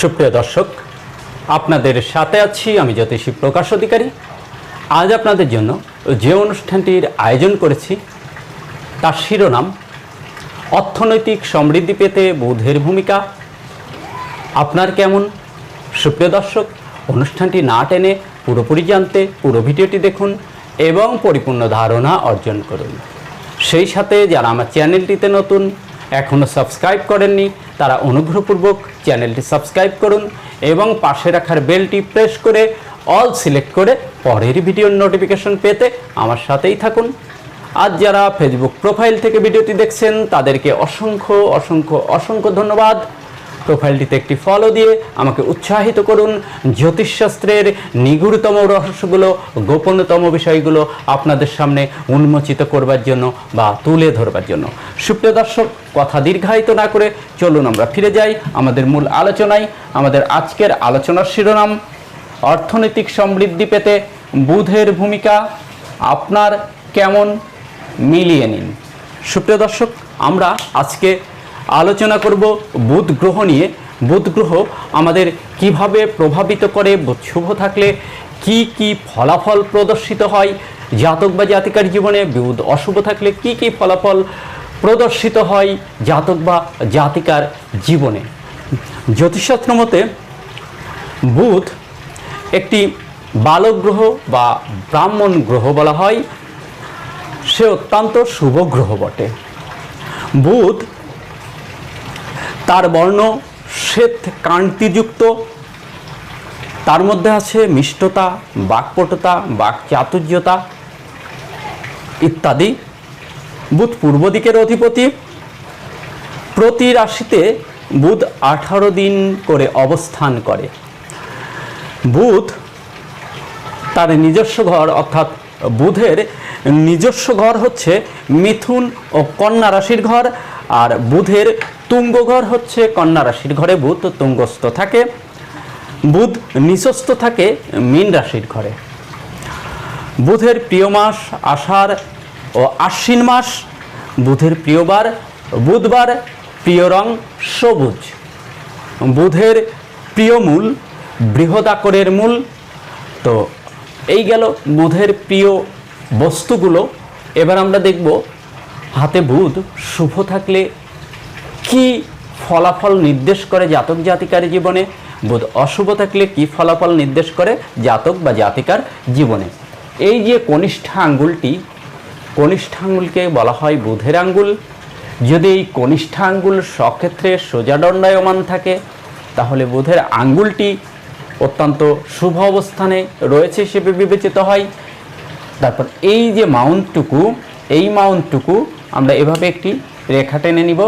সুপ্রিয় দর্শক, আপনাদের সাথে আছি আমি জ্যোতিষী প্রকাশ অধিকারী। আজ আপনাদের জন্য যে অনুষ্ঠানটির আয়োজন করেছি তার শিরোনাম অর্থনৈতিক সমৃদ্ধি পেতে বুধের ভূমিকা আপনার কেমন। সুপ্রিয় দর্শক, অনুষ্ঠানটি না টেনে পুরোপুরি জানতে পুরো ভিডিওটি দেখুন এবং পরিপূর্ণ ধারণা অর্জন করুন। সেই সাথে যারা আমার চ্যানেলটিতে নতুন, এখনও সাবস্ক্রাইব করেননি, তারা অনুগ্রহপূর্বক চ্যানেলটি সাবস্ক্রাইব করুন এবং পাশে রাখার বেলটি প্রেস করে অল সিলেক্ট করে পরের ভিডিওর নোটিফিকেশন পেতে আমার সাথেই থাকুন। আজ যারা ফেসবুক প্রোফাইল থেকে ভিডিওটি দেখছেন তাদেরকে অসংখ্য অসংখ্য অসংখ্য ধন্যবাদ। প্রোফাইলটিতে একটি ফলো দিয়ে আমাকে উৎসাহিত করুন জ্যোতিষশাস্ত্রের নিগূঢ়তম রহস্যগুলো, গোপনতম বিষয়গুলো আপনাদের সামনে উন্মোচিত করবার জন্য বা তুলে ধরবার জন্য। সুপ্রিয় দর্শক, কথা দীর্ঘায়িত না করে চলুন আমরা ফিরে যাই আমাদের মূল আলোচনায়। আমাদের আজকের আলোচনার শিরোনাম অর্থনৈতিক সমৃদ্ধি পেতে বুধের ভূমিকা আপনার কেমন, মিলিয়ে নিন। সুপ্রিয় দর্শক, আমরা আজকে আলোচনা করব বুধ গ্রহ নিয়ে। বুধ গ্রহ আমাদের কিভাবে প্রভাবিত করে, বুধ শুভ থাকলে কি কি ফলাফল প্রদর্শিত হয় জাতক বা জাতিকার জীবনে, বুধ অশুভ থাকলে কি কি ফলাফল প্রদর্শিত হয় জাতক বা জাতিকার জীবনে। জ্যোতিষশাস্ত্র মতে বুধ একটি বালক গ্রহ বা ব্রাহ্মণ গ্রহ বলা হয়। সে অত্যন্ত শুভ গ্রহ বটে। বুধ তার বর্ণ শ্বেত কান্তিযুক্ত, তার মধ্যে আছে মিষ্টতা, বাকপটুতা, বাকচাতুর্যতা ইত্যাদি। বুধ পূর্ব দিকের অধিপতি। প্রতি রাশিতে বুধ 18 দিন করে অবস্থান করে। বুধ তার নিজস্ব ঘর, অর্থাৎ বুধের নিজস্ব ঘর হচ্ছে মিথুন ও কন্যা রাশির ঘর, আর বুধের তুঙ্গ ঘর হচ্ছে কন্যা রাশির ঘরে বুধ তুঙ্গস্থ থাকে। বুধ নিচস্থ থাকে মীন রাশির ঘরে। বুধের প্রিয় মাস আষাঢ় ও আশ্বিন মাস। বুধের প্রিয় বার বুধবার। প্রিয় রং সবুজ। বুধের প্রিয় মূল বৃহদাকারের মূল। তো এই গেল বুধের প্রিয় বস্তুগুলো। এবার আমরা দেখব হাতে বুধ শুভ থাকলে কি ফলাফল নির্দেশ করে জাতক জাতিকার জীবনে, বুধ অশুভ থাকলে কি ফলাফল নির্দেশ করে জাতক বা জাতিকার জীবনে। এই যে কনিষ্ঠা আঙ্গুলটি, কনিষ্ঠা আঙ্গুলকে বলা হয় বুধের আঙ্গুল। যদি এই কনিষ্ঠা আঙ্গুল স্বক্ষেত্রে সোজা দণ্ডায়মান থাকে তাহলে বুধের আঙ্গুলটি অত্যন্ত শুভ অবস্থানে রয়েছে হিসেবে বিবেচিত হয়। তারপর এই যে মাউন্টটুকু, এই মাউন্টটুকু আমরা এভাবে একটি রেখা টেনে নিব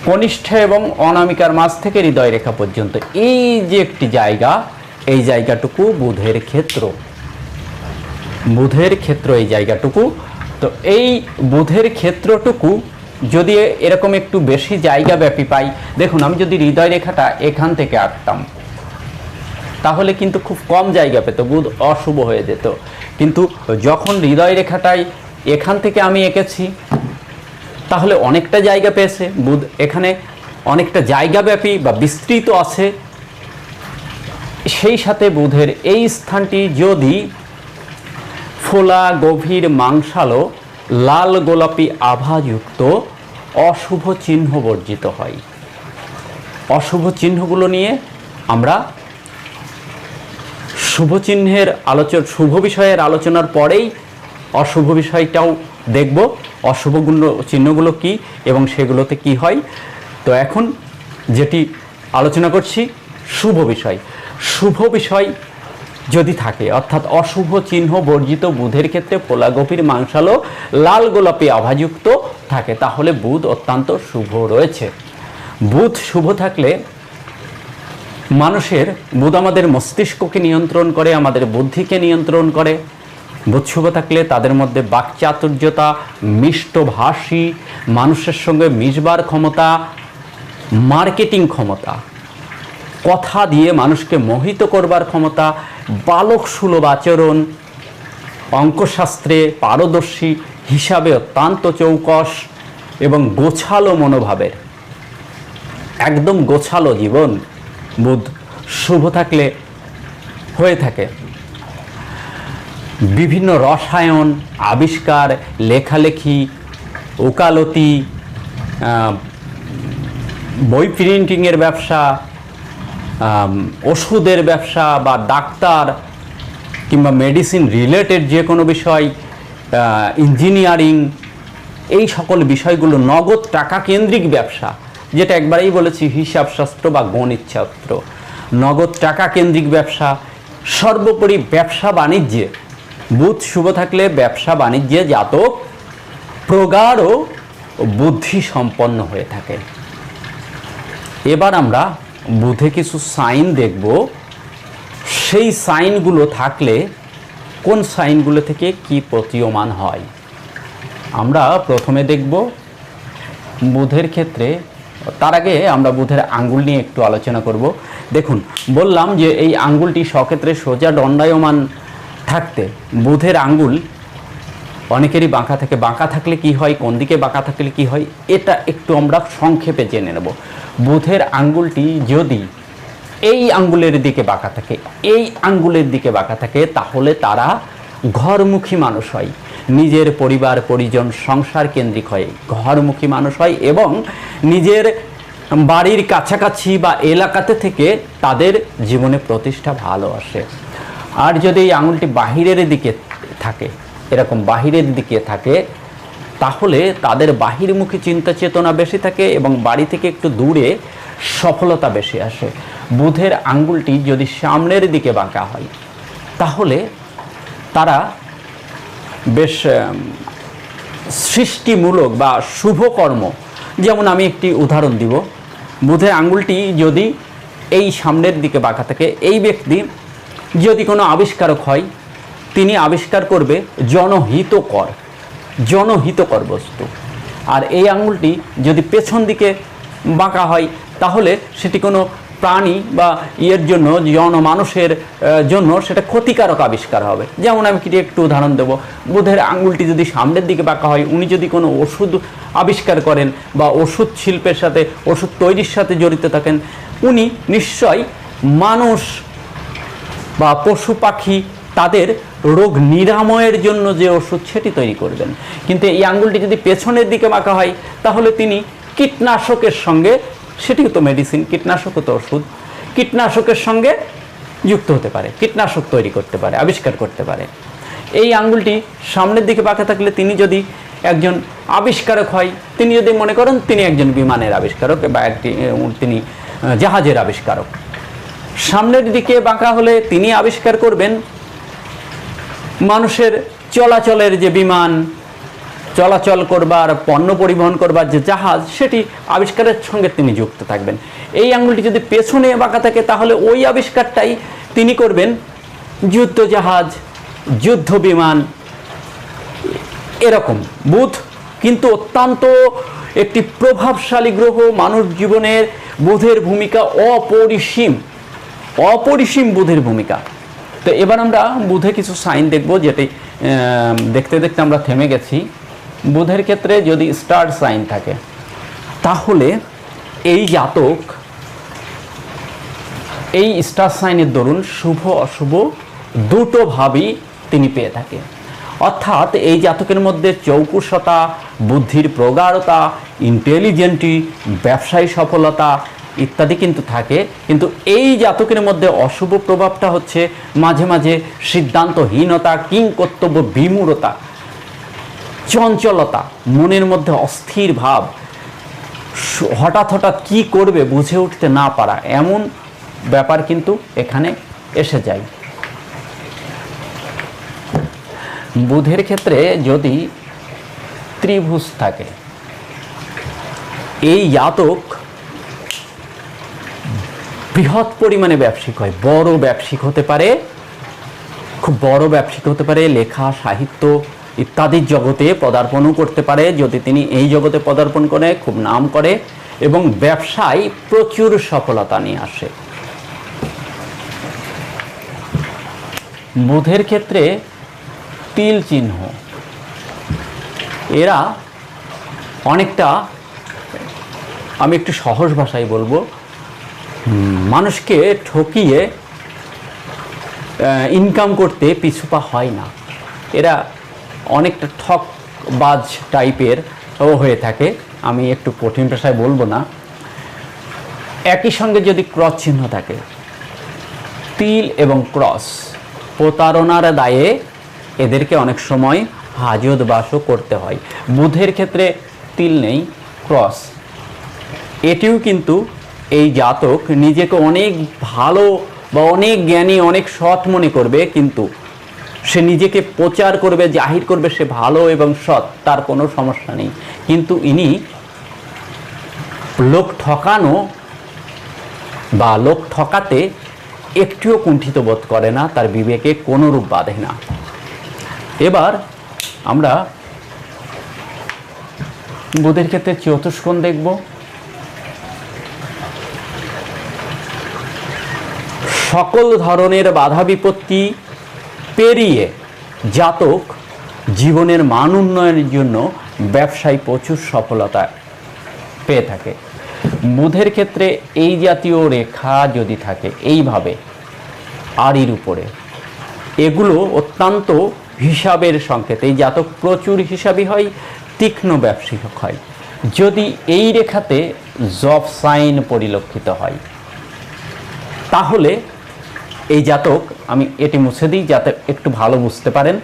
কনিষ্ঠা এবং অনামিকার মাঝ থেকে হৃদয় রেখা পর্যন্ত। এই যে একটি জায়গা, এই জায়গাটুকু বুধের ক্ষেত্র। বুধের ক্ষেত্র এই জায়গাটুকু। তো এই বুধের ক্ষেত্রটুকু যদি এরকম একটু বেশি জায়গা ব্যাপী পাই, দেখুন আমি যদি হৃদয় রেখাটা এখান থেকে আঁকতাম তাহলে কিন্তু খুব কম জায়গা পেত, বুধ অশুভ হয়ে যেত। কিন্তু যখন হৃদয় রেখাটাই এখান থেকে আমি এঁকেছি তাহলে অনেকটা জায়গা পেয়েছে বুধ, এখানে অনেকটা জায়গাব্যাপী বা বিস্তৃত আছে। সেই সাথে বুধের এই স্থানটি যদি ফোলা, গভীর, মাংসালো, লাল গোলাপি আভাযুক্ত অশুভ চিহ্ন বর্জিত হয়। অশুভ চিহ্নগুলো নিয়ে আমরা শুভ চিহ্নের শুভ বিষয়ের আলোচনার পরেই অশুভ বিষয়টাও দেখব, অশুভ চিহ্নগুলো কি এবং সেগুলোতে কি হয়। তো এখন যেটি আলোচনা করছি শুভ বিষয়। শুভ বিষয় যদি থাকে, অর্থাৎ অশুভ চিহ্ন বর্জিত বুধের ক্ষেত্রে ফোলা, গভীর, মাংসালো, লাল গোলাপি আভাযুক্ত থাকে তাহলে বুধ অত্যন্ত শুভ রয়েছে। বুধ শুভ থাকলে বুধ আমাদের মস্তিষ্ককে নিয়ন্ত্রণ করে, আমাদের বুদ্ধিকে নিয়ন্ত্রণ করে। বুধ শুভ থাকলে তাদের মধ্যে বাকচাতুর্যতা, মিষ্টভাষী, মানুষের সঙ্গে মিশবার ক্ষমতা, মার্কেটিং ক্ষমতা, কথা দিয়ে মানুষকে মোহিত করবার ক্ষমতা, বালক সুলভ আচরণ, অঙ্কশাস্ত্রে পারদর্শী, হিসাবে অত্যন্ত চৌকস এবং গোছালো মনোভাবের একদম গোছালো জীবন বুধ শুভ থাকলে হয়ে থাকে। বিভিন্ন রসায়ন, আবিষ্কার, লেখালেখি, ওকালতি, বই প্রিন্টিংয়ের ব্যবসা, ওষুধের ব্যবসা বা ডাক্তার কিংবা মেডিসিন রিলেটেড যে কোনো বিষয়, ইঞ্জিনিয়ারিং, এই সকল বিষয়গুলো নগদ টাকা কেন্দ্রিক ব্যবসা, যেটা একবারেই বলেছি হিসাবশাস্ত্র বা গণিতশাস্ত্র, নগদ টাকা কেন্দ্রিক ব্যবসা, সর্বোপরি ব্যবসা বাণিজ্যে বুধ শুভ থাকলে ব্যবসা বাণিজ্যে জাতক প্রগাঢ় বুদ্ধি সম্পন্ন হয়ে থাকে। এবার আমরা বুধে কিছু সাইন দেখব, সেই সাইনগুলো থাকলে কোন সাইনগুলো থেকে কি প্রতীয়মান হয়। আমরা প্রথমে দেখব বুধের ক্ষেত্রে, তার আগে আমরা বুধের আঙ্গুল নিয়ে একটু আলোচনা করব। দেখুন, বললাম যে এই আঙ্গুলটি স্বক্ষেত্রে সোজা দণ্ডায়মান থাকতে বুধের আঙ্গুল অনেকেরই বাঁকা থাকে। বাঁকা থাকলে কি হয়, কোন দিকে বাঁকা থাকলে কি হয়, এটা একটু আমরা সংক্ষেপে জেনে নেব। বুধের আঙ্গুলটি যদি এই আঙ্গুলের দিকে বাঁকা থাকে, এই আঙ্গুলের দিকে বাঁকা থাকে, তাহলে তারা ঘরমুখী মানুষ হয়, নিজের পরিবার পরিজন সংসার কেন্দ্রিক হয়, ঘরমুখী মানুষ হয় এবং নিজের বাড়ির কাছাকাছি বা এলাকাতে থেকে তাদের জীবনে প্রতিষ্ঠা ভালো আসে। আর যদি এই আঙুলটি বাহিরের দিকে থাকে, এরকম বাহিরের দিকে থাকে, তাহলে তাদের বাহিরমুখী চিন্তা চেতনা বেশি থাকে এবং বাড়ি থেকে একটু দূরে সফলতা বেশি আসে। বুধের আঙ্গুলটি যদি সামনের দিকে বাঁকা হয়, তাহলে তারা বেশ সৃষ্টিমূলক বা শুভ কর্ম, যেমন আমি একটি উদাহরণ দিব। বুধের আঙ্গুলটি যদি এই সামনের দিকে বাঁকা থাকে, এই ব্যক্তি যদি কোনো আবিষ্কারক হয়, তিনি আবিষ্কার করবে জনহিতকর বস্তু। আর এই আঙ্গুলটি যদি পেছন দিকে বাঁকা হয়, তাহলে সেটি কোনো প্রাণী বা জন্য, জনমানুষের জন্য সেটা ক্ষতিকারক আবিষ্কার হবে। যেমন আমি একটু উদাহরণ দেব। বুধের আঙ্গুলটি যদি সামনের দিকে বাঁকা হয়, উনি যদি কোনো ওষুধ আবিষ্কার করেন বা ওষুধ শিল্পের সাথে, ওষুধ তৈরির সাথে জড়িত থাকেন, উনি নিশ্চয় মানুষ বা পশু পাখি তাদের রোগ নিরাময়ের জন্য যে ওষুধ সেটি তৈরি করবেন। কিন্তু এই আঙ্গুলটি যদি পেছনের দিকে বাঁকা হয়, তাহলে তিনি কীটনাশকের সঙ্গে, সেটিও তো মেডিসিন, কীটনাশকও তো ওষুধ, কীটনাশকের সঙ্গে যুক্ত হতে পারে, কীটনাশক তৈরি করতে পারে, আবিষ্কার করতে পারে। এই আঙ্গুলটি সামনের দিকে বাঁকা থাকলে তিনি যদি একজন আবিষ্কারক হয়, তিনি যদি মনে করেন তিনি একজন বিমানের আবিষ্কারক বা তিনি জাহাজের আবিষ্কারক, সামনের দিকে বাঁকা হলে তিনি আবিষ্কার করবেন মানুষের চলাচলের যে বিমান, চলাচল করবার, পণ্য পরিবহন করবার যে জাহাজ, সেটি আবিষ্কারের সঙ্গে তিনি যুক্ত থাকবেন। এই আঙ্গুলটি যদি পেছনে বাঁকা থাকে, তাহলে ওই আবিষ্কারটাই তিনি করবেন যুদ্ধ জাহাজ, যুদ্ধ বিমান, এরকম। বুধ কিন্তু অত্যন্ত একটি প্রভাবশালী গ্রহ, মানুষ জীবনের বুধের ভূমিকা অপরিসীম বুধের ভূমিকা। তো এবার আমরা বুধে কিছু সাইন দেখব, যেটি দেখতে দেখতে আমরা থেমে গেছি। বুধের ক্ষেত্রে যদি স্টার সাইন থাকে, তাহলে এই জাতক এই স্টার সাইনের দরুন শুভ অশুভ দুটো ভাবই তিনি পেয়ে থাকে। অর্থাৎ এই জাতকের মধ্যে চৌকুষতা, বুদ্ধির প্রগাঢ়তা, ইন্টেলিজেন্টি, ব্যবসায়ী সফলতা ইত্যাদি কিন্তু থাকে। কিন্তু এই জাতকের মধ্যে অশুভ প্রভাবটা হচ্ছে মাঝে মাঝে সিদ্ধান্তহীনতা, কিংকর্তব্য বিমূঢ়তা, চঞ্চলতা, মনের মধ্যে অস্থির ভাব, হঠাৎ হঠাৎ কি করবে বুঝে উঠতে না পারা, এমন ব্যাপার কিন্তু এখানে এসে যায়। বুধের ক্ষেত্রে যদি ত্রিভুজ থাকে, এই জাতক বৃহৎ পরিমাণে ব্যবসায়িক হয়, বড় ব্যবসায়িক হতে পারে, খুব বড় ব্যবসায়িক হতে পারে, লেখা সাহিত্য ইত্যাদির জগতে পদার্পণও করতে পারে। যদি তিনি এই জগতে পদার্পণ করে, খুব নাম করে এবং ব্যবসায় প্রচুর সফলতা নিয়ে আসে। বুধের ক্ষেত্রে তিল চিহ্ন, এরা অনেকটা আমি একটু সহজ ভাষায় বলবো, মানুষকে ঠকিয়ে ইনকাম করতে পিছুপা হয় না। এরা অনেকটা ঠকবাজ টাইপের হয়ে থাকে। আমি একটু কঠিন ভাষায় বলবো না। একই সঙ্গে যদি ক্রস চিহ্ন থাকে, তিল এবং ক্রস, প্রতারণার দায়ে এদেরকে অনেক সময় হাজতবাসও করতে হয়। বুধের ক্ষেত্রে তিল নেই, ক্রস, এটিও কিন্তু এই জাতক নিজেকে অনেক ভালো বা অনেক জ্ঞানী, অনেক সৎ মনে করবে, কিন্তু সে নিজেকে প্রচার করবে, জাহির করবে সে ভালো এবং সৎ, তার কোনো সমস্যা নেই। কিন্তু ইনি লোক ঠকানো বা লোক ঠকাতে একটুও কুণ্ঠিত বোধ করে না, তার বিবেকে কোনো রূপ বাঁধে না। এবার আমরা বুধের ক্ষেত্রে চতুষ্কোণ দেখব। সকল ধরনের বাধা বিপত্তি পেরিয়ে জাতক জীবনের মান উন্নয়নের জন্য ব্যবসায় প্রচুর সফলতা পেয়ে থাকে। বুধের ক্ষেত্রে এই জাতীয় রেখা যদি থাকে এইভাবে আড়ির উপরে, এগুলো অত্যন্ত হিসাবের সংকেত। এই জাতক প্রচুর হিসাবী হয়, তীক্ষ্ণ ব্যবসায়িক হয়। যদি এই রেখাতে জব সাইন পরিলক্ষিত হয়, তাহলে এই জাতক, আমি এটি মুছে দিই যাতে একটু ভালো বুঝতে পারেন,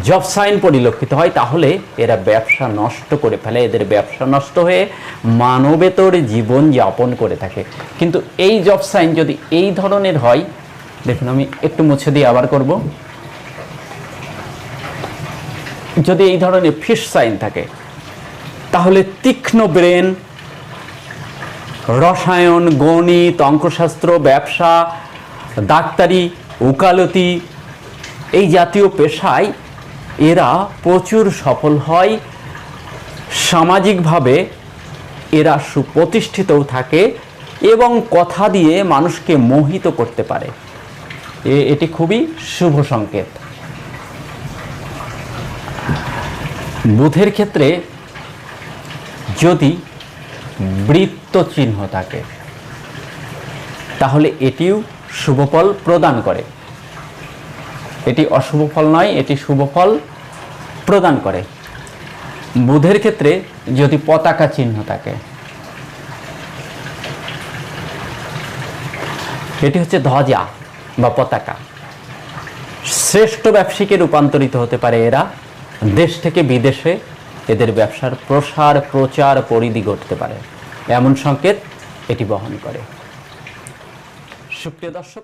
জব সাইন পরিলক্ষিত হয় তাহলে এরা ব্যবসা নষ্ট করে ফেলে, এদের ব্যবসা নষ্ট হয়ে মানবেতর জীবন যাপন করে থাকে। কিন্তু এই জব সাইন যদি এই ধরনের হয়, দেখুন আমি একটু মুছে দিয়ে আবার করব, যদি এই ধরনের ফিশ সাইন থাকে তাহলে তীক্ষ্ণ ব্রেন, রসায়ন, গণিত, অঙ্কশাস্ত্র, ব্যবসা, ডাক্তারি, উকালতি, এই জাতীয় পেশায় এরা প্রচুর সফল হয়। সামাজিকভাবে এরা সুপ্রতিষ্ঠিতও থাকে এবং কথা দিয়ে মানুষকে মোহিত করতে পারে। এটি খুবই শুভ সংকেত। বুধের ক্ষেত্রে যদি বৃত্ত চিহ্ন থাকে তাহলে এটিও শুভ ফল প্রদান করে। এটি অশুভ ফল নয়, এটি শুভ ফল প্রদান করে। বুধের ক্ষেত্রে যদি পতাকা চিহ্ন থাকে, এটি হচ্ছে ধ্বজা বা পতাকা, শ্রেষ্ঠ ব্যবসায়িকে রূপান্তরিত হতে পারে এরা। দেশ থেকে বিদেশে এদের ব্যবসার প্রসার, প্রচার, পরিধি ঘটতে পারে, এমন সংকেত এটি বহন করে। সুপ্রিয় দর্শক,